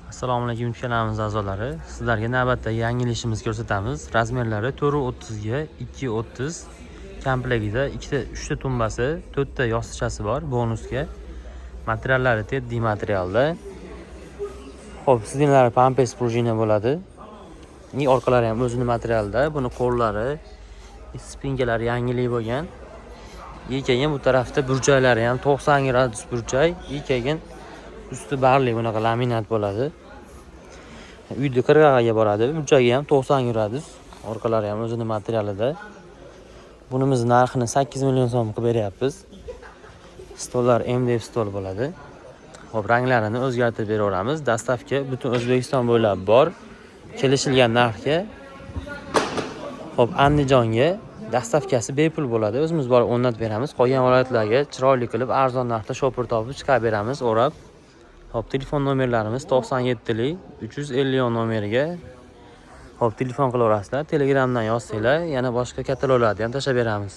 Assalomu alaykum YouTube kanalimiz a'zolari. Sizlarga navbatdagi yangilishimizni ko'rsatamiz. Razmerlari 4.30 ga 2.30 komplektida 3 ta tumbasi, 4 ta yostiqchasi bor bonusga. Materiallari teddy materialda. Xo'p, sidinlari pampers prujina bo'ladi. Orqalari ham o'zining materialda. Buni qo'llari, spinkalari yangilik bo'lgan. Keyin bu tarafda burchaklari ham 90 gradus burchak. Keyin usti barli bunaqa laminat bo'ladi. Uyda qirg'og'iga boradi. Burchagi ham 90 gradus. Orqalari ham o'zining materialida. Bunimiz narxini 8 million so'm qilib beryapmiz. Stollar MDF stol bo'ladi. Xo'p, ranglarini o'zgartirib beraveramiz. Dastavka butun O'zbekiston bo'ylab bor. Kelishilgan narxga. Xo'p, Andijonga dastavkasi bepul bo'ladi. O'zimiz borib o'rnatib beramiz. Qolgan viloyatlarga chiroyli qilib arzon narxda shopir topib chiqarib beramiz, o'rab. Xo'p, telefon nomerlarimiz 97 lik 350 nomeriga. Xo'p, telefon qilaverasizlar. Telegramdan yozsanglar, yana boshqa kataloglarni ham tashlab beramiz.